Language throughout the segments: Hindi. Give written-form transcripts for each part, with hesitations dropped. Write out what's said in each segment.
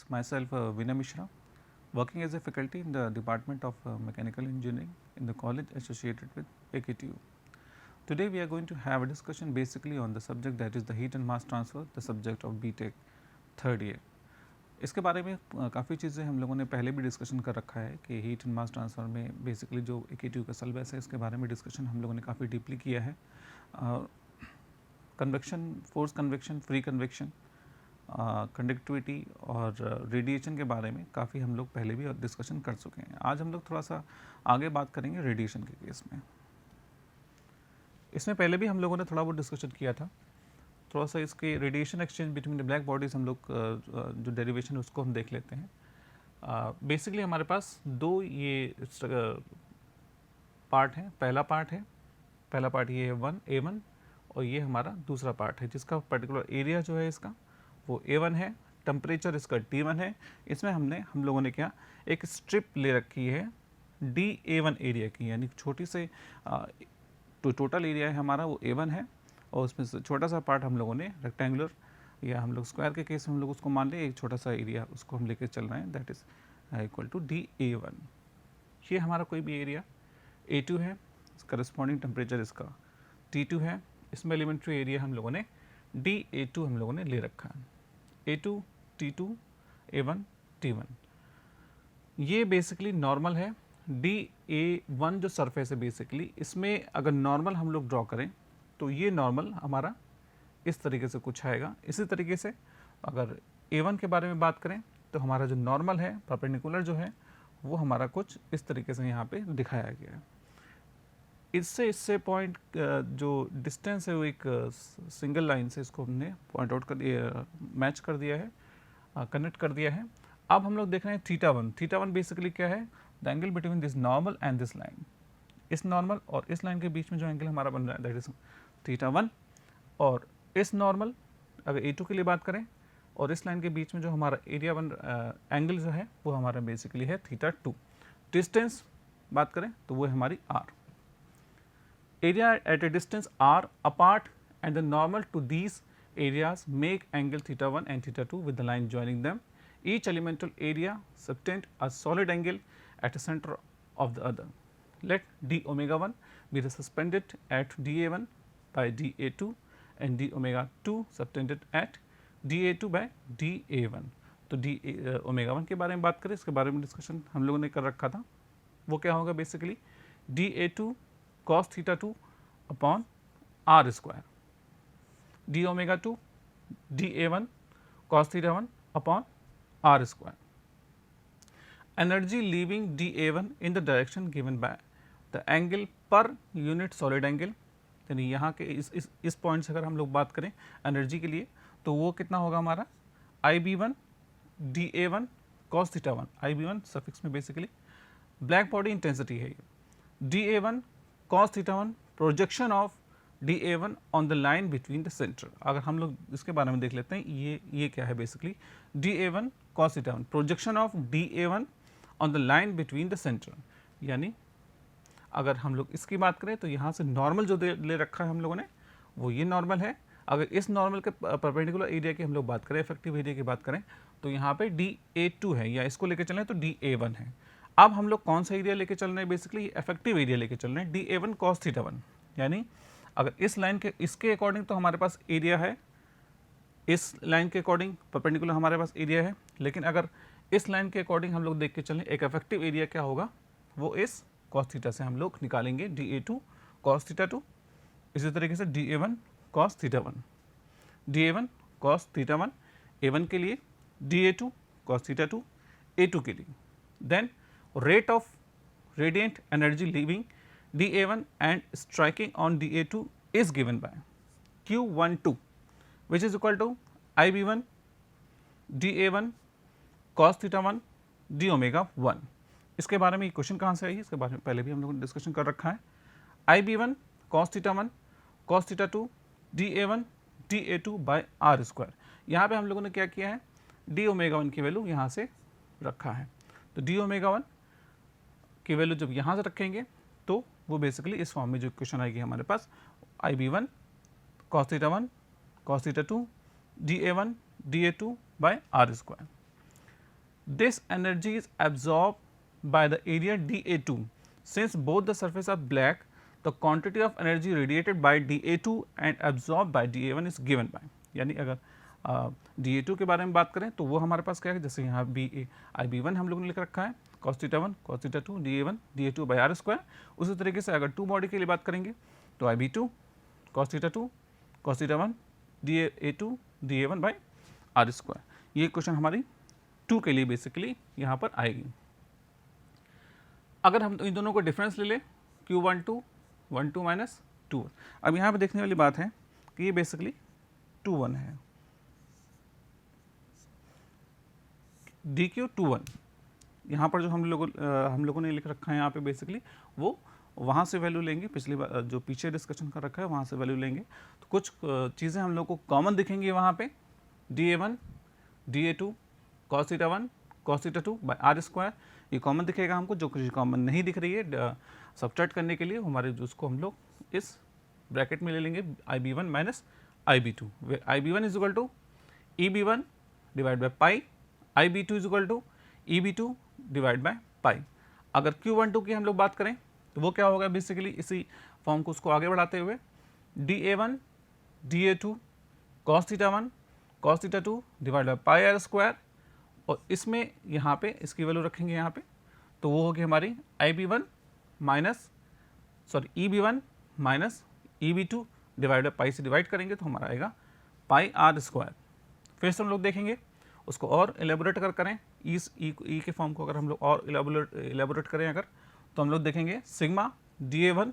myself Vinay Mishra, working as a faculty in the Department of Mechanical Engineering in the college associated with AKTU. Today we are going to have a discussion basically on the subject that is the heat and mass transfer, the subject of BTech third year. इसके बारे में काफ़ी चीज़ें हम लोगों ने पहले भी डिस्कशन कर रखा है कि हीट एंड मास ट्रांसफ़र में बेसिकली जो AKTU का सिलेबस है इसके बारे में डिस्कशन हम लोगों ने काफ़ी डीपली किया है. Convection, force convection, free convection, conductivity और रेडिएशन के बारे में काफ़ी हम लोग पहले भी डिस्कशन कर चुके हैं. आज हम लोग थोड़ा सा आगे बात करेंगे रेडिएशन के केस में. इसमें पहले भी हम लोगों ने थोड़ा बहुत डिस्कशन किया था. थोड़ा सा इसके radiation exchange between the black bodies हम लोग जो डेरिवेशन उसको हम देख लेते हैं. बेसिकली हमारे पास दो ये पार्ट हैं. पहला पार्ट ये है A1 और ये हमारा दूसरा पार्ट है जिसका पर्टिकुलर एरिया जो है इसका वो A1 है. टेम्परेचर इसका T1 है. इसमें हम लोगों ने क्या एक स्ट्रिप ले रखी है dA1 एरिया की, यानी छोटी से तो टोटल एरिया है हमारा वो A1 है और उसमें से छोटा सा पार्ट हम लोगों ने रेक्टेंगुलर या हम लोग स्क्वायर के केस में हम लोग उसको मान लें एक छोटा सा एरिया उसको हम लेके चल रहे हैं, that is equal to dA1. ये हमारा कोई भी एरिया A2 है, करस्पॉन्डिंग टेम्परेचर इसका T2 है. इसमें एलिमेंट्री एरिया हम लोगों ने dA2 हम लोगों ने ले रखा है. A2 T2 A1 T1 ये बेसिकली नॉर्मल है. dA1 जो सरफेस है बेसिकली इसमें अगर नॉर्मल हम लोग ड्रॉ करें तो ये नॉर्मल हमारा इस तरीके से कुछ आएगा. इसी तरीके से अगर A1 के बारे में बात करें तो हमारा जो नॉर्मल है परपेंडिकुलर जो है वो हमारा कुछ इस तरीके से यहाँ पे दिखाया गया है. इससे पॉइंट जो डिस्टेंस है वो एक सिंगल लाइन से इसको हमने पॉइंट आउट कर दिया, मैच कर दिया है, कनेक्ट कर दिया है. अब हम लोग देख रहे हैं थीटा वन बेसिकली क्या है, the angle between this normal and this line. इस नॉर्मल और इस लाइन के बीच में जो एंगल हमारा बन रहा है दैट इज θ1. और इस नॉर्मल अगर A2 के लिए बात करें और इस लाइन के बीच में जो हमारा एरिया एंगल जो है वो हमारा बेसिकली है θ2. डिस्टेंस बात करें तो वो है हमारी r. Area at a distance r apart and the normal to these areas make angle θ1 and θ2 with the line joining them. Each elemental area subtend a solid angle at the center of the other. Let d omega 1 be suspended at dA1 by dA2 and d omega 2 subtended at dA2 by dA1. तो d omega 1 के बारे में बात करें, इसके बारे में डिस्कशन हम लोगों ने कर रखा था. वो क्या होगा basically dA2 cos θ2 upon r square, d omega 2 dA1 cos θ1 upon r square. Energy leaving dA1 in the direction given by the angle per unit solid angle. यानी यहाँ के इस पॉइंट से अगर हम लोग बात करें एनर्जी के लिए तो वो कितना होगा हमारा IB1 dA1 cos θ1. IB1 suffix में बेसिकली ब्लैक बॉडी इंटेंसिटी है ये. dA1 cos θ1 projection of dA1 on the line between the centre. अगर हम लोग इसके बारे में देख लेते हैं ये क्या है basically dA1 cos θ1 projection of dA1 on the line between the centre. यानी अगर हम लोग इसकी बात करें तो यहाँ से नॉर्मल जो ले रखा है हम लोगों ने वो ये नॉर्मल है. अगर इस नॉर्मल के परपेंडिकुलर एरिया की हम लोग बात करें, इफेक्टिव एरिया की बात करें तो यहाँ पे dA2 है या इसको लेके चलें तो dA1 है. अब हम लोग कौन सा एरिया लेके चल रहे हैं बेसिकली इफेक्टिव एरिया लेके चल रहे हैं dA1 cos θ1. यानी अगर इस लाइन के इसके अकॉर्डिंग तो हमारे पास एरिया है, इस लाइन के अकॉर्डिंग परपेंडिकुलर हमारे पास एरिया है, लेकिन अगर इस लाइन के अकॉर्डिंग हम लोग देख के चलें एक इफेक्टिव एरिया क्या होगा वो इस cos θ से हम लोग निकालेंगे dA2 cos θ2. इसी तरीके से dA1 cos θ1, dA1 cos θ1 A1 के लिए, dA2 cos θ2 A2 के लिए. Then rate of radiant energy leaving dA1 and striking on dA2 is given by Q12 which is equal to IB1 dA1 cos θ1 d omega 1. इसके बारे में ये क्वेश्चन कहाँ से आई है, इसके बारे में पहले भी हम लोगों ने डिस्कशन कर रखा है. IB1 cos θ1 cos θ2 dA1 dA2 by r square. यहाँ पे हम लोगों ने क्या किया है d ओमेगा 1 की वैल्यू यहाँ से रखा है. तो d ओमेगा 1 की वैल्यू जब यहाँ से रखेंगे तो वो बेसिकली इस फॉर्म में जो इक्वेशन आएगी हमारे पास IB1 cos θ1 cos θ2 dA1 dA2 by r square. This energy is absorbed by the area dA2. Since both the surface are black, the quantity of energy radiated by dA2 and absorbed by dA1 is given by, यानी अगर dA2 के बारे में बात करें तो वो हमारे पास क्या है, जैसे यहाँ IB1 हम लोगों ने लिख रखा है cos theta 1 cos theta 2 dA1 dA2 by r square. उसी तरीके से अगर 2 बॉडी के लिए बात करेंगे तो IB2 cos theta 2 cos theta 1 dA2 dA1 by r square. ये क्वेश्चन हमारी 2 के लिए बेसिकली यहाँ पर आएगी। अगर हम इन दोनों को डिफरेंस ले लें Q12 1 2 माइनस 2, अब यहाँ पे देखने वाली बात है कि ये बेसिकली 2 1 है, DQ 2 1। यहाँ पर जो हम लोगों ने लिख रखा है यहाँ पे बेसिकली वो वहाँ से वैल्यू लेंगे, पिछली बार जो पीछे डिस्कशन कर रखा है वहाँ से वैल्यू लेंगे। तो कुछ चीज़ें हम लोग को कॉमन दिखेंगी वहाँ पे, dA1 dA2 cos theta 1 cos theta 2 by r square, ये कॉमन दिखेगा हमको। जो कुछ कॉमन नहीं दिख रही है सब्ट्रैक्ट करने के लिए हमारे उसको हम लोग इस ब्रैकेट में ले लेंगे IB1 माइनस IB2, वे IB1 is equal to EB1 divide by pi, IB2 is equal to EB2 divide by pi. अगर Q12 की हम लोग बात करें तो वो क्या होगा, बेसिकली इसी फॉर्म को उसको आगे बढ़ाते हुए dA1 dA2 cos theta 1 cos theta 2 divide by pi r square, और इसमें यहाँ पे इसकी वैल्यू रखेंगे यहाँ पे, तो वो होगी हमारी IB1 minus EB1 minus EB2 divide by पाई से डिवाइड करेंगे तो हमारा आएगा पाई r स्क्वायर। फिर से हम लोग देखेंगे उसको और एलेबोरेट करें, इस ई के फॉर्म को अगर हम लोग और एलेबोरेट करें अगर, तो हम लोग देखेंगे sigma dA1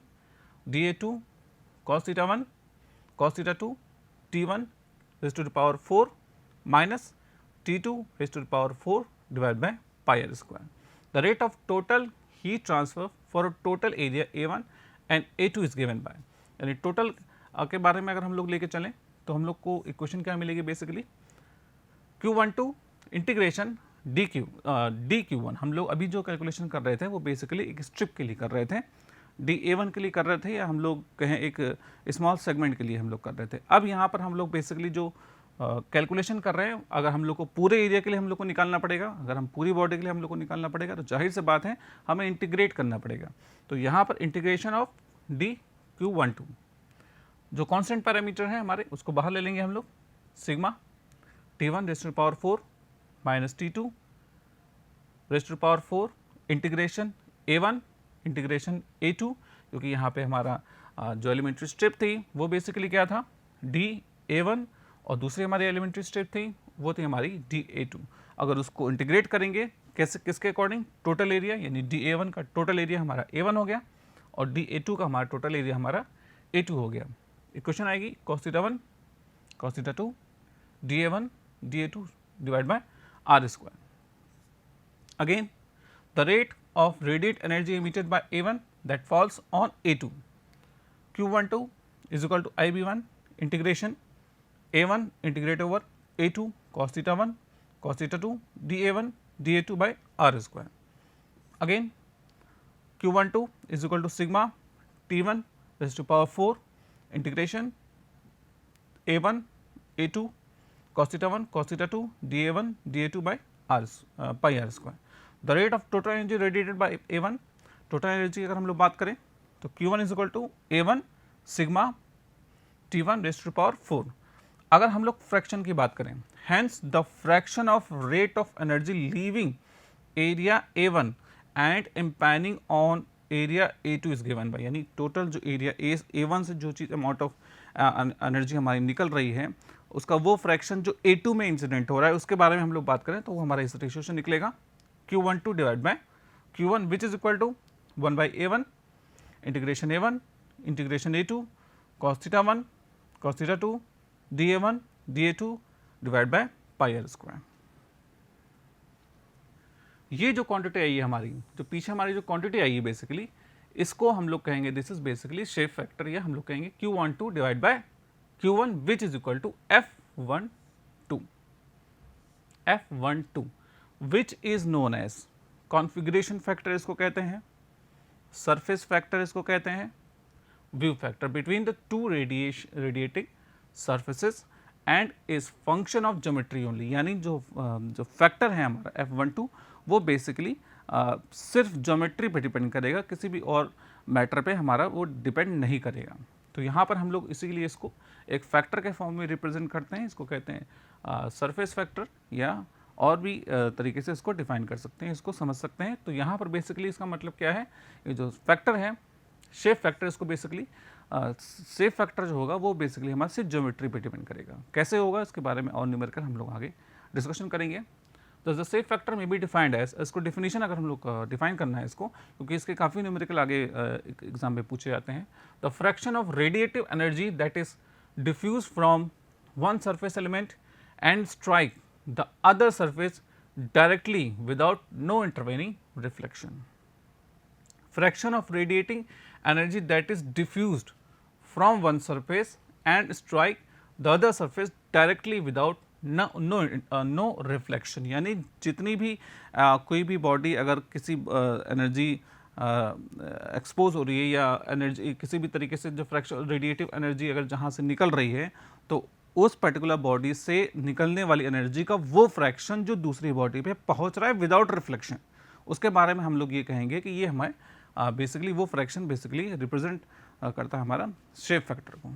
dA2 cos theta 1 cos theta 2 T1 raised to the power 4 minus T2 raised to the power 4 divided by pi r square. The rate of total heat transfer for a total area A1 and A2 is given by, यानी टोटल के बारे में अगर हम लोग लेके चलें तो हम लोग को इक्वेशन क्या मिलेगी, बेसिकली Q12 इंटीग्रेशन dQ1। हम लोग अभी जो कैलकुलेशन कर रहे थे वो बेसिकली एक स्ट्रिप के लिए कर रहे थे, dA1 के लिए कर रहे थे, या हम लोग कहें एक स्मॉल सेगमेंट के लिए हम लोग कर रहे थे। अब यहाँ पर हम लोग बेसिकली जो कैलकुलेशन कर रहे हैं, अगर हम लोग को पूरे एरिया के लिए हम लोग को निकालना पड़ेगा, अगर हम पूरी बॉडी के लिए हम लोग को निकालना पड़ेगा तो जाहिर सी बात है हमें इंटीग्रेट करना पड़ेगा। तो यहाँ पर इंटीग्रेशन ऑफ dQ12 जो कांस्टेंट पैरामीटर है हमारे उसको बाहर ले लेंगे हम लोग, sigma T1 raise to the power 4 minus T2 raise to the power 4 integration A1 integration A2, क्योंकि यहाँ पे हमारा जो एलिमेंट्री स्ट्रिप थी वो बेसिकली क्या था dA1, और दूसरी हमारी एलिमेंट्री स्ट्रिप थी वो थी हमारी dA2। अगर उसको इंटीग्रेट करेंगे कैसे, किसके अकॉर्डिंग, टोटल एरिया, यानी dA1 का टोटल एरिया हमारा A1 हो गया और dA2 का हमारा टोटल एरिया हमारा A2 हो गया। इक्वेशन आएगी cos theta 1 cos theta 2 dA1 dA2 divide bye r square. Again the rate of radiant energy emitted by A1 that falls on A2, Q12 is equal to IB1 integration A1 integrate over A2 cos theta 1 cos theta 2 dA1 dA2 by r square. Again Q12 is equal to sigma T1 raised to power 4 integration A1 A2 cos theta 1 cos theta 2 dA1 dA2 by r pi r square. The rate of total energy radiated by A1, total energy अगर हम लोग बात करें तो Q1 is equal to A1 sigma T1 raised to the power 4। अगर हम लोग फ्रैक्शन की बात करें, hence the fraction of rate of energy leaving area A1 and impinging on area A2 is given by, यानी टोटल जो एरिया A1 से जो चीज़ अमाउंट ऑफ एनर्जी हमारी निकल रही है उसका वो फ्रैक्शन जो A2 में इंसिडेंट हो रहा है उसके बारे में हम लोग बात करें तो वो हमारा इस रेशियो से निकलेगा Q12 divide by Q1 which is equal to 1 by A1 integration A1 integration A2 cos theta 1 cos theta 2 dA1 dA2 divide by pi r square. ये जो क्वांटिटी आई है हमारी, जो पीछे हमारी जो क्वांटिटी आई है बेसिकली, इसको हम लोग कहेंगे this is basically shape factor, या हम लोग कहेंगे Q12 divide by Q1 which is equal to F12 which is known as configuration factor इसको कहते हैं, सरफेस फैक्टर इसको कहते हैं, view factor between the two radiating surfaces and is function of geometry only, यानी जो फैक्टर है हमारा F12 वो बेसिकली सिर्फ ज्योमेट्री पे डिपेंड करेगा, किसी भी और मैटर पे हमारा वो डिपेंड नहीं करेगा। तो यहाँ पर हम लोग इसीलिए इसको एक फैक्टर के फॉर्म में रिप्रेजेंट करते हैं, इसको कहते हैं सरफेस फैक्टर, या और भी तरीके से इसको डिफाइन कर सकते हैं, इसको समझ सकते हैं। तो यहाँ पर बेसिकली इसका मतलब क्या है, ये जो फैक्टर है शेप फैक्टर, इसको बेसिकली शेप फैक्टर जो होगा वो बेसिकली हमारा सिर्फ ज्योमेट्री पे डिपेंड करेगा। कैसे होगा इसके बारे में और न्यूमेरिकल हम लोग आगे डिस्कशन करेंगे। तो द शेप फैक्टर में बी डिफाइंड एज, इसको डिफिनीशन अगर हम लोग डिफाइन करना है इसको, क्योंकि इसके काफ़ी न्यूमेरिकल आगे एग्जाम में पूछे जाते हैं। The fraction of radiative energy that is diffuse from one surface element and strike the other surface directly without no intervening reflection. Fraction of radiating energy that is diffused from one surface and strike the other surface directly without no reflection, यानी जितनी भी कोई भी बॉडी अगर किसी एनर्जी एक्सपोज हो रही है या एनर्जी किसी भी तरीके से जो फ्रैक्शन रेडिएटिव एनर्जी अगर जहाँ से निकल रही है, तो उस पर्टिकुलर बॉडी से निकलने वाली एनर्जी का वो फ्रैक्शन जो दूसरी बॉडी पे पहुँच रहा है विदाउट रिफ्लेक्शन, उसके बारे में हम लोग ये कहेंगे कि ये हमें बेसिकली वो फ्रैक्शन बेसिकली रिप्रेजेंट करता है हमारा शेप फैक्टर को।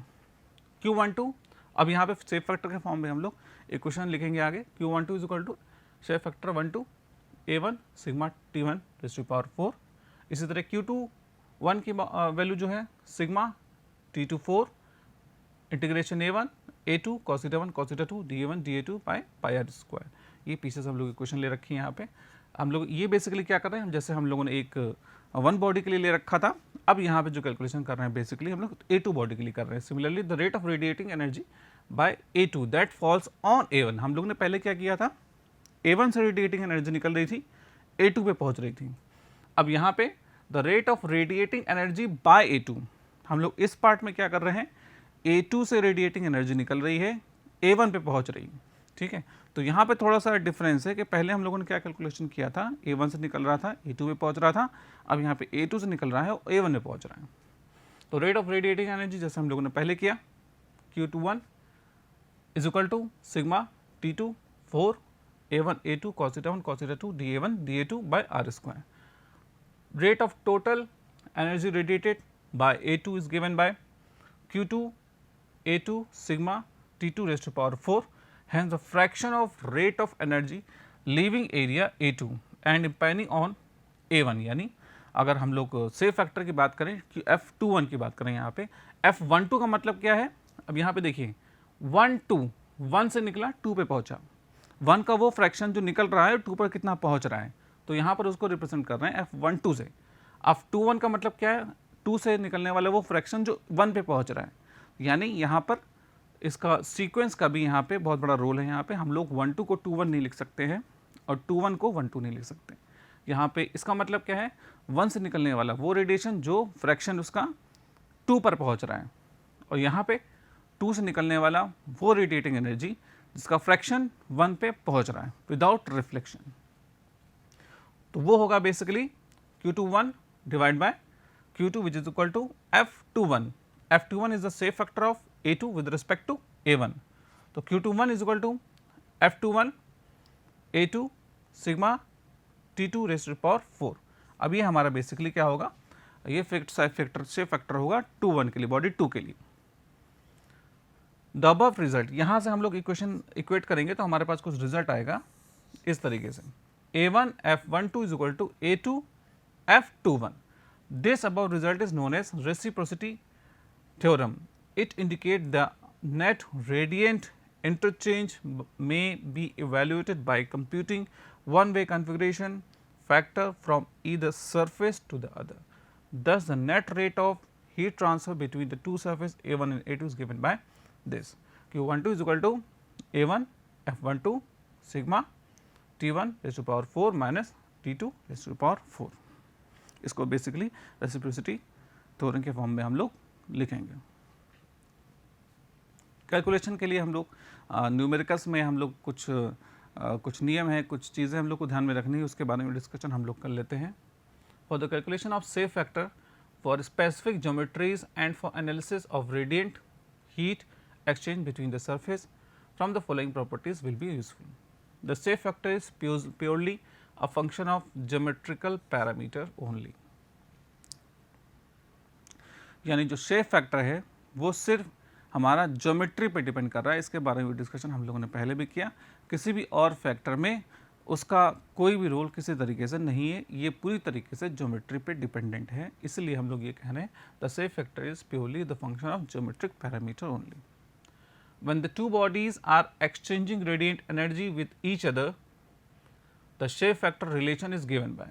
Q12, अब यहाँ पे शेप फैक्टर के फॉर्म में हम लोग एक क्वेश्चन लिखेंगे आगे। Q12 is equal to shape factor 12 A1 sigma T1 raise to power 4। इसी तरह Q21 की वैल्यू जो है sigma T2 4 integration A1 A2 cos theta 1 cos theta 2 dA1 dA2 pi r square. ये पीछे से हम लोग क्वेश्चन ले रखी है यहाँ पे। हम लोग ये बेसिकली क्या कर रहे हैं, जैसे हम लोगों ने एक वन बॉडी के लिए ले रखा था, अब यहाँ पे जो कैलकुलेशन कर रहे हैं बेसिकली हम लोग A2 बॉडी के लिए कर रहे हैं। Similarly the rate of radiating energy by A2 that falls on A1। हम लोग ने पहले क्या किया था, A1 से रेडिएटिंग एनर्जी निकल रही थी, A2 पे पहुँच रही थी। अब यहाँ पे the rate of radiating energy by A2, हम लोग इस पार्ट में क्या कर रहे हैं, A2 से रेडिएटिंग एनर्जी निकल रही है, A1 पे पहुँच रही है, ठीक है। तो यहाँ पे थोड़ा सा डिफरेंस है कि पहले हम लोगों ने क्या कैलकुलेशन किया था, A1 से निकल रहा था, A2 पे पहुँच रहा था, अब यहाँ पे A2 से निकल रहा है और A1 पे पहुँच रहा है। तो रेट ऑफ रेडिएटिंग एनर्जी जैसे हम लोगों ने पहले किया, Q21 is equal to sigma T2 4 A1 A2 cos theta 1 cos theta 2 dA1 dA2 by r square. Rate of total energy radiated by A2 is given by Q2 A2 sigma T2 raise to power 4। Hence the fraction of rate of energy leaving area A2 and depending on A1, यानी अगर हम लोग शेप फैक्टर की बात करें कि F21 की बात करें, यहाँ पे F12 का मतलब क्या है, अब यहाँ पे देखिए 1 से निकला 2 पे पहुँचा, 1 का वो फ्रैक्शन जो निकल रहा है 2 पर कितना पहुँच रहा है, तो यहाँ पर उसको रिप्रेजेंट कर रहे हैं F12 से। F21 का मतलब क्या है, 2 से निकलने वाला वो फ्रैक्शन जो 1 पे पहुँच रहा है, यानी यहाँ पर इसका सीक्वेंस का भी यहाँ पे बहुत बड़ा रोल है। यहाँ पे हम लोग 1 2 को 2 1 नहीं लिख सकते हैं और 2 1 को 1 2 नहीं लिख सकते। यहाँ पे इसका मतलब क्या है, 1 से निकलने वाला वो रेडिएशन जो फ्रैक्शन उसका 2 पर पहुँच रहा है, और यहाँ पे 2 से निकलने वाला वो रेडिएटिंग एनर्जी जिसका फ्रैक्शन 1 पे पहुँच रहा है विदाउट रिफ्लेक्शन। तो वो होगा basically Q21 divide by Q2 which is equal to F21। F21 is the shape factor of A2 with respect to A1, तो Q21 is equal to F21 A2 sigma T2 raise to power 4। अब ये हमारा बेसिकली क्या होगा, ये शेप फैक्टर होगा 2 1 के लिए, बॉडी 2 के लिए। द अबव रिजल्ट, यहाँ से हम लोग इक्वेशन इक्वेट करेंगे तो हमारे पास कुछ रिजल्ट आएगा इस तरीके से, A1 F12 is equal to A2 F21। This above result is known as reciprocity theorem. It indicates the net radiant interchange may be evaluated by computing one-way configuration factor from either surface to the other. Thus, the net rate of heat transfer between the two surfaces A1 and A2 is given by this. Q12 is equal to A1 F12 sigma T1 raised to power 4 minus T2 raised to power 4. इसको बेसिकली रेसिप्रोसिटी थ्योरम के फॉर्म में हम लोग लिखेंगे। कैलकुलेशन के लिए हम लोग न्यूमेरिकल्स में हम लोग कुछ नियम है, कुछ चीज़ें हम लोग को ध्यान में रखनी है, उसके बारे में डिस्कशन हम लोग कर लेते हैं। For the calculation of shape factor for specific geometries and for analysis of radiant heat exchange between the surface, from the following properties will be useful. The shape factor is purely a function of geometrical parameter only. यानी जो शेप फैक्टर है वो सिर्फ हमारा ज्योमेट्री पे डिपेंड कर रहा है। इसके बारे में डिस्कशन हम लोगों ने पहले भी किया। किसी भी और फैक्टर में उसका कोई भी रोल किसी तरीके से नहीं है, ये पूरी तरीके से ज्योमेट्री पे डिपेंडेंट है। इसलिए हम लोग ये कह रहे हैं the shape factor is purely the function of geometric parameter only. When the two bodies are exchanging radiant energy with each other, the shape factor relation is given by,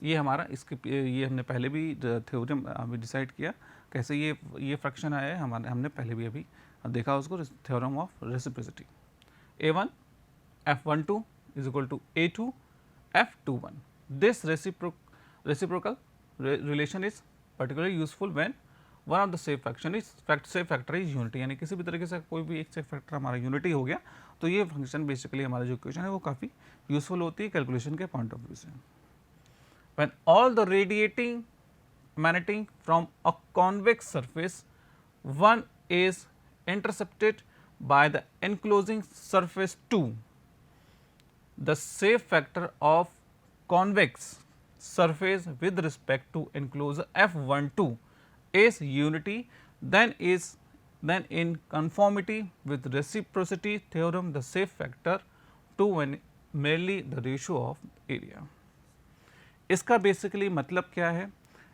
ये हमारा इसके ये हमने पहले भी थ्योरम अभी डिसाइड किया कैसे ये फ्रैक्शन आया है, हमारे हमने पहले भी अभी देखा उसको, theorem of reciprocity. A1 F12 is equal to A2 F21. This reciprocal relation is particularly useful when one of the shape factor is unity, यानी किसी भी तरीके से कोई भी एक शेप फैक्टर हमारा यूनिटी हो गया तो ये फंक्शन बेसिकली हमारा जो इक्वेशन है वो काफ़ी यूजफुल होती है कैलकुलेशन के पॉइंट ऑफ व्यू से। When all the radiating emanating from a convex surface, one is intercepted by the enclosing surface 2, the shape factor of convex surface with respect to enclosure F12 is unity, then in conformity with reciprocity theorem the shape factor 2 when merely the ratio of area। इसका बेसिकली मतलब क्या है,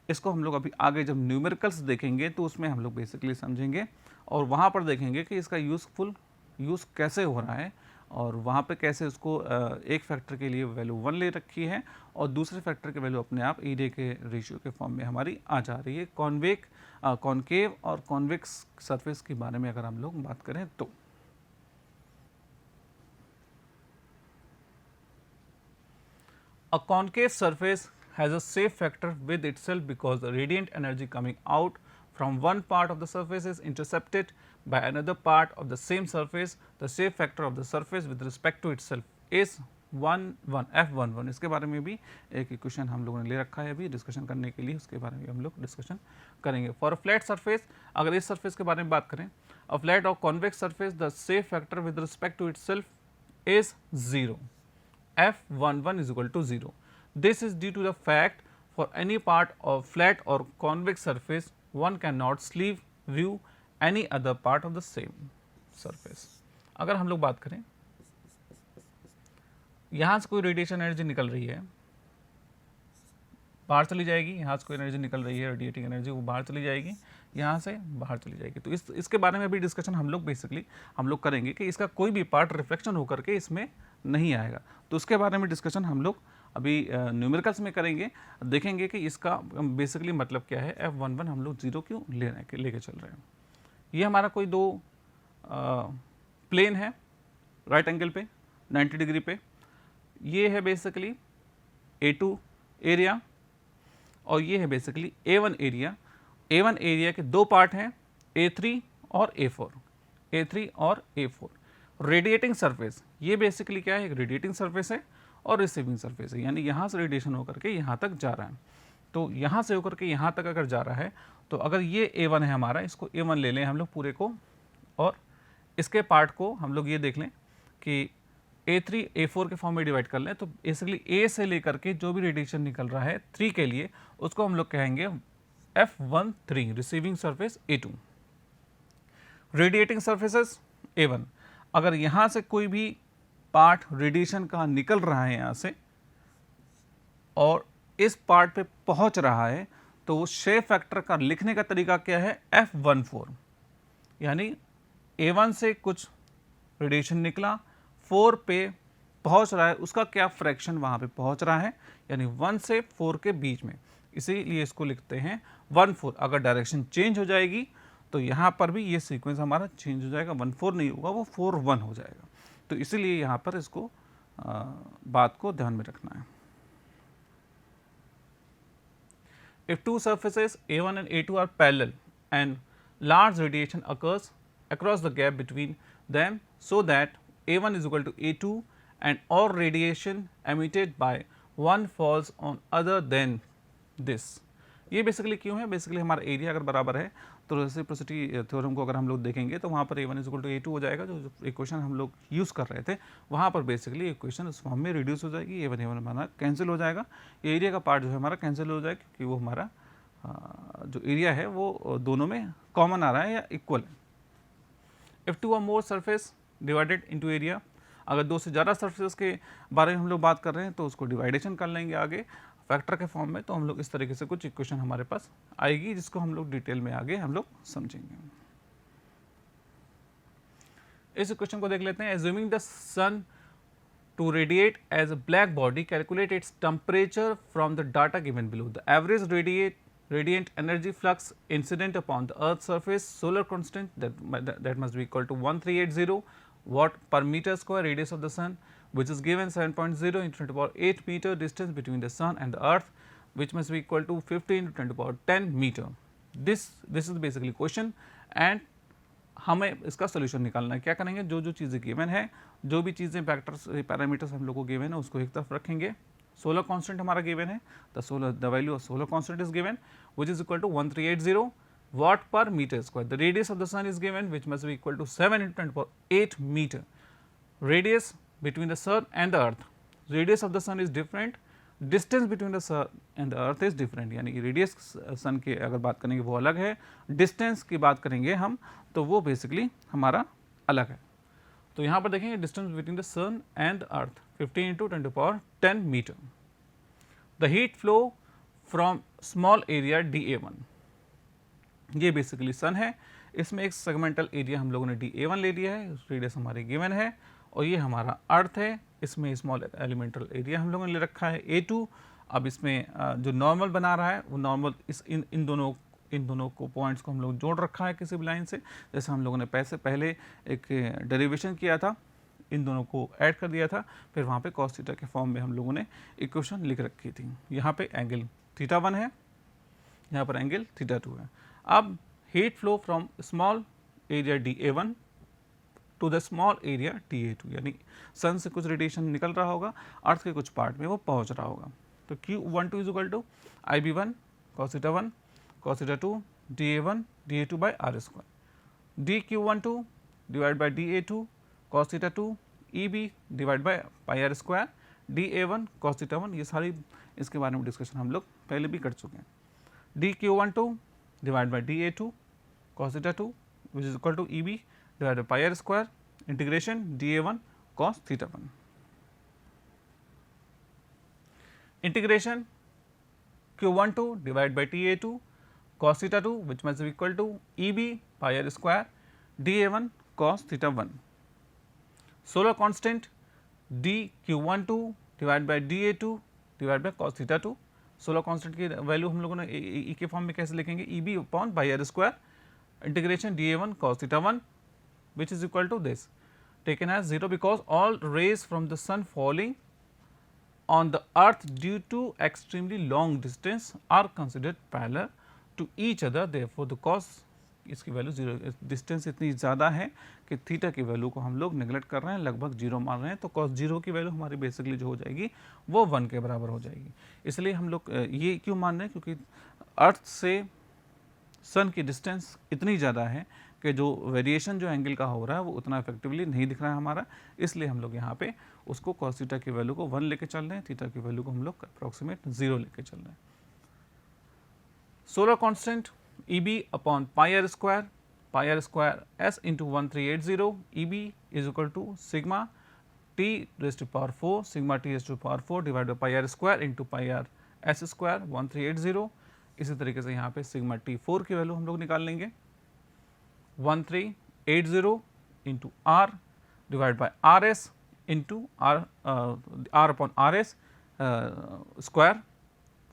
इसको हम लोग अभी आगे जब न्यूमेरिकल्स देखेंगे तो उसमें हम लोग बेसिकली समझेंगे और वहाँ पर देखेंगे कि इसका यूज़ कैसे हो रहा है और वहाँ पे कैसे उसको एक फैक्टर के लिए वैल्यू 1 ले रखी है और दूसरे फैक्टर के वैल्यू अपने आप एरिया के रेशियो के फॉर्म में हमारी आ जा रही है। कॉन्केव और कॉन्वेक्स सरफेस के बारे में अगर हम लोग बात करें तो a concave surface has a shape factor with itself because the radiant energy coming out from one part of the surface is intercepted by another part of the same surface. The shape factor of the surface with respect to itself is 1 F11। इसके बारे में भी एक इक्वेशन हम लोगों ने ले रखा है अभी डिस्कशन करने के लिए, उसके बारे में हम लोग डिस्कशन करेंगे। फॉर अ फ्लैट सरफेस, अगर इस सरफेस के बारे में बात करें, अ फ्लैट और convex surface the shape factor with respect to itself is 0, F11 is equal to 0. This is due to the fact for any part of flat or convex surface one cannot sleeve view any other part of the same surface। अगर हम लोग बात करें यहाँ से कोई रेडिएशन एनर्जी निकल रही है, बाहर चली जाएगी, यहाँ से कोई एनर्जी निकल रही है रेडिएटिंग एनर्जी, वो बाहर चली जाएगी, यहाँ से बाहर चली जाएगी। तो इसके बारे में भी डिस्कशन हम लोग बेसिकली करेंगे कि इसका कोई भी पार्ट रिफ्लेक्शन होकर के इसमें नहीं आएगा। तो उसके बारे में डिस्कशन हम लोग अभी न्यूमेरिकल्स में करेंगे, देखेंगे कि इसका बेसिकली मतलब क्या है। F11 हम लोग 0 क्यों लेके चल रहे हैं। ये हमारा कोई दो प्लेन है राइट एंगल पे 90 डिग्री पे, ये है बेसिकली A2 एरिया और ये है basically A1 area. A1 area के दो पार्ट हैं A3 और A4, A3 और A4। रेडिएटिंग सरफेस, ये बेसिकली क्या है, एक रेडिएटिंग सरफेस है और रिसीविंग सरफेस है, यानी यहाँ से रेडिएशन होकर के यहाँ तक जा रहा है। तो यहाँ से होकर के यहाँ तक अगर जा रहा है तो अगर ये A1 है हमारा, इसको A1 ले लें हम लोग पूरे को और इसके पार्ट को हम लोग ये देख लें कि A3 A4 के फॉर्म में डिवाइड कर लें। तो बेसिकली A से लेकर के जो भी रेडिएशन निकल रहा है 3 के लिए उसको हम लोग कहेंगे F13 receiving surface A2। Radiating surfaces A1, अगर यहाँ से कोई भी पार्ट रेडिएशन का निकल रहा है यहाँ से और इस पार्ट पे पहुँच रहा है तो वो शेप फैक्टर का लिखने का तरीका क्या है, F14, यानी A1 से कुछ रेडिएशन निकला 4 पे पहुँच रहा है, उसका क्या फ्रैक्शन वहाँ पे पहुँच रहा है, यानी 1 से 4 के बीच में, इसीलिए इसको लिखते हैं 1-4। अगर डायरेक्शन चेंज हो जाएगी तो यहाँ पर भी ये सीक्वेंस हमारा चेंज हो जाएगा, 1-4 नहीं होगा, वो 4-1 हो जाएगा। तो इसीलिए यहाँ पर इसको बात को ध्यान में रखना है। If two surfaces A1 and A2 are parallel and large radiation occurs across the gap between them so that A1 is equal to A2 and all radiation emitted by one falls on other than this। ये बेसिकली क्यों है, बेसिकली हमारा एरिया अगर बराबर है तो रेसिप्रोसिटी थ्योरम को अगर हम लोग देखेंगे तो वहाँ पर A1 is equal to A2 हो जाएगा। जो इक्वेशन हम लोग यूज़ कर रहे थे वहाँ पर बेसिकली इक्वेशन उस फॉर्म में रिड्यूस हो जाएगी। A1 हमारा कैंसिल हो जाएगा, एरिया का पार्ट जो है हमारा कैंसिल हो जाएगा क्योंकि वो हमारा जो एरिया है वो दोनों में कॉमन आ रहा है या इक्वल है। इफ़ टू और मोर सरफेस डिवाइडेड इनटू एरिया, अगर दो से ज़्यादा सरफेस के बारे में हम लोग बात कर रहे हैं तो उसको डिवाइडेशन कर लेंगे आगे फैक्टर के फॉर्म में, तो हम लोग इस तरीके से कुछ इक्वेशन हमारे पास आएगी जिसको हम लोग डिटेल में आगे हम लोग समझेंगे। इस इक्वेशन को देख लेते हैं। Assuming the sun to radiate as a black body, calculate its temperature from the data given below. The average radiant energy flux incident upon the earth's surface, solar constant that must be equal to 1380 watt per meter square, radius of the sun which is given 7.0 into 10 to the power 8 meter, distance between the sun and the earth which must be equal to 50 into 10 to the power 10 meter. This is basically question and हमें इसका सोल्यूशन निकालना है। क्या करेंगे, जो जो चीज़ें गिवन है, जो भी चीज़ें फैक्टर्स पैरामीटर्स हम लोग को गिवन है उसको एक तरफ रखेंगे। सोलर कांस्टेंट हमारा गिवन है, the value of solar constant is given which is equal to 1380 watt per metre square. The radius of the sun is given which must be equal to 7 into 10 to the power 8 metre. Radius between the sun and the earth, radius of the sun is different, distance between the sun and the earth is different, यानी कि रेडियस सन की अगर बात करेंगे वो अलग है, डिस्टेंस की बात करेंगे हम तो वो बेसिकली हमारा अलग है। तो यहाँ पर देखेंगे distance between the sun and earth 15 into 10 to the power 10 metre. The heat flow from small area dA1, ये बेसिकली सन है, इसमें एक सेगमेंटल एरिया हम लोगों ने dA1 ले लिया है, रेडियस हमारे गिवन है और ये हमारा अर्थ है, इसमें स्मॉल एलिमेंटल एरिया हम लोगों ने ले रखा है A2। अब इसमें जो नॉर्मल बना रहा है वो नॉर्मल इन दोनों को पॉइंट्स को हम लोग जोड़ रखा है किसी भी लाइन से, जैसे हम लोगों ने पहले एक डेरिवेशन किया था, इन दोनों को ऐड कर दिया था, फिर वहाँ पे cos थीटा के फॉर्म में हम लोगों ने इक्वेशन लिख रखी थी। यहाँ पे एंगल θ1 है, यहाँ पर एंगल θ2 है। अब heat flow from small area dA1 to the small area dA2, यानी सन से कुछ रेडिएशन निकल रहा होगा, अर्थ के कुछ पार्ट में वो पहुँच रहा होगा। तो Q12 is equal to IB1 cos θ1 cos θ2 dA1 dA2 by r square, dQ12 divided by dA2 cos θ2 EB divided by pi r square dA1 cos θ1, ये सारी इसके बारे में डिस्कशन हम लोग पहले भी कर चुके हैं। dQ12 divided by dA2 cos θ2 which is equal to EB divided by pi r square integration dA1 cos θ1, integration Q12 divided by dA2 cos θ2 which must be equal to EB pi r square dA1 cos θ1, solar constant dQ12 divided by dA2 divided by cos θ2, solar constant की वैल्यू हम लोगों ने ई के फॉर्म में कैसे लिखेंगे, EB upon by r square integration dA1 cos θ1 which is equal to this, taken as 0 because all rays from the sun falling on the earth due to extremely long distance are considered parallel to each other, therefore the cos इसकी वैल्यू 0, डिस्टेंस इतनी ज़्यादा है कि थीटा की वैल्यू को हम लोग नेगलेक्ट कर रहे हैं, लगभग 0 मान रहे हैं, तो cos 0 की वैल्यू हमारी बेसिकली जो हो जाएगी वो 1 के बराबर हो जाएगी। इसलिए हम लोग ये क्यों मान रहे हैं, क्योंकि अर्थ से सन की डिस्टेंस इतनी ज़्यादा है कि जो वेरिएशन जो एंगल का हो रहा है वो उतना इफेक्टिवली नहीं दिख रहा है हमारा, इसलिए हम लोग यहाँ पे उसको cos थीटा की वैल्यू को 1 लेके चल रहे हैं, थीटा की वैल्यू को हम लोग अप्रॉक्सीमेट 0 लेके चल रहे हैं। Solar constant EB upon pi r square s into 1380, EB is equal to sigma t raised to power 4 sigma t raised to power 4 divided by pi r square into pi r s square 1380। इसी तरीके से यहाँ पे sigma t4 की वैल्यू हम लोग निकाल लेंगे 1380 into r divided by rs into r upon rs square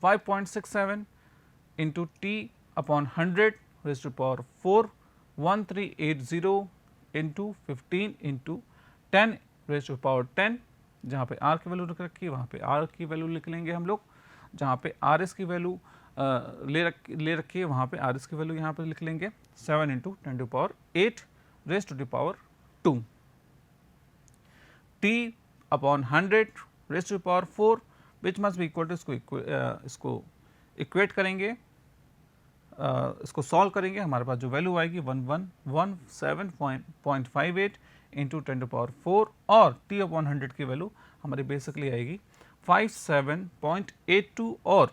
5.67 into t upon 100 raised to power 4 1380 into 15 into 10 raised to power 10, जहाँ पे r की वैल्यू रख रखी है वहाँ पे r की वैल्यू लिख लेंगे हम लोग, जहाँ पे rs की वैल्यू ले रखी है वहाँ पे rs की वैल्यू यहाँ पे लिख लेंगे 7 into 10 to power 8 raised to the power 2, t upon 100 raised to the power 4 which must be equal to इसको इक्वेट करेंगे इसको सॉल्व करेंगे, हमारे पास जो वैल्यू आएगी 1117.58 इंटू 10⁴ और t/100 की वैल्यू हमारी बेसिकली आएगी 57.82 और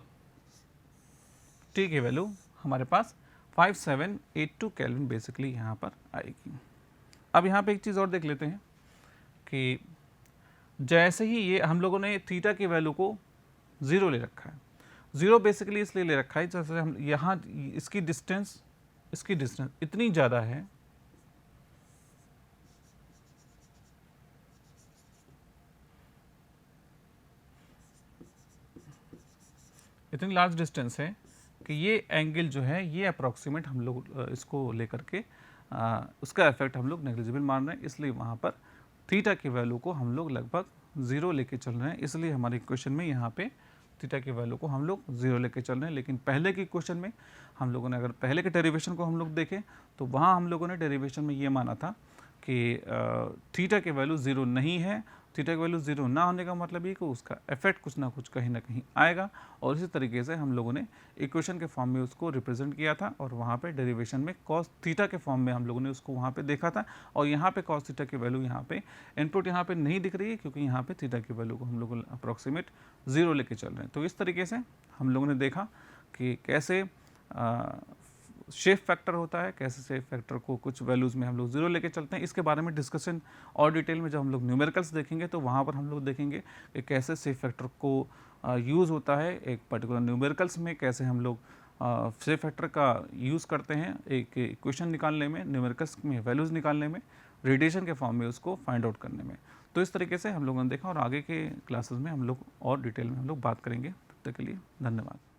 t की वैल्यू हमारे पास 5782 केल्विन बेसिकली यहाँ पर आएगी। अब यहाँ पे एक चीज़ और देख लेते हैं कि जैसे ही ये हम लोगों ने थीटा की वैल्यू को 0 ले रखा है, 0 बेसिकली इसलिए ले रखा है जैसे हम यहाँ इसकी डिस्टेंस इतनी ज़्यादा है, इतनी लार्ज डिस्टेंस है कि ये एंगल जो है ये अप्रॉक्सीमेट हम लोग इसको लेकर के उसका इफेक्ट हम लोग नेग्लिजिबल मान रहे हैं, इसलिए वहाँ पर थीटा की वैल्यू को हम लोग लगभग 0 लेके चल रहे हैं। इसलिए हमारे क्वेश्चन में यहाँ पे थीटा की वैल्यू को हम लोग 0 लेके चल रहे हैं। लेकिन पहले की क्वेश्चन में हम लोगों ने अगर पहले के डेरिवेशन को हम लोग देखें तो वहाँ हम लोगों ने डेरिवेशन में ये माना था कि थीटा की वैल्यू 0 नहीं है। थीटा की वैल्यू 0 ना होने का मतलब ये कि उसका इफेक्ट कुछ ना कुछ कहीं ना कहीं आएगा, और इसी तरीके से हम लोगों ने इक्वेशन के फॉर्म में उसको रिप्रेजेंट किया था और वहाँ पे डेरिवेशन में कॉस थीटा के फॉर्म में हम लोगों ने उसको वहाँ पे देखा था। और यहाँ पे कॉस थीटा की वैल्यू यहाँ पे इनपुट यहाँ पे नहीं दिख रही है क्योंकि यहाँ पे थीटा की वैल्यू को हम लोग अप्रॉक्सीमेट 0 लेके चल रहे हैं। तो इस तरीके से हम लोगों ने देखा कि कैसे शेप फैक्टर होता है, कैसे शेप फैक्टर को कुछ वैल्यूज़ में हम लोग 0 लेके चलते हैं। इसके बारे में डिस्कशन और डिटेल में जब हम लोग न्यूमेरिकल्स देखेंगे तो वहाँ पर हम लोग देखेंगे कि कैसे शेप फैक्टर को यूज़ होता है एक पर्टिकुलर न्यूमेरिकल्स में, कैसे हम लोग शेप फैक्टर का यूज़ करते हैं एक इक्वेशन निकालने में, न्यूमेरिकल्स में वैल्यूज़ निकालने में, रेडिएशन के फॉर्म में उसको फाइंड आउट करने में। तो इस तरीके से हम लोगों ने देखा और आगे के क्लासेस में हम लोग और डिटेल में हम लोग बात करेंगे। तब तक के लिए धन्यवाद।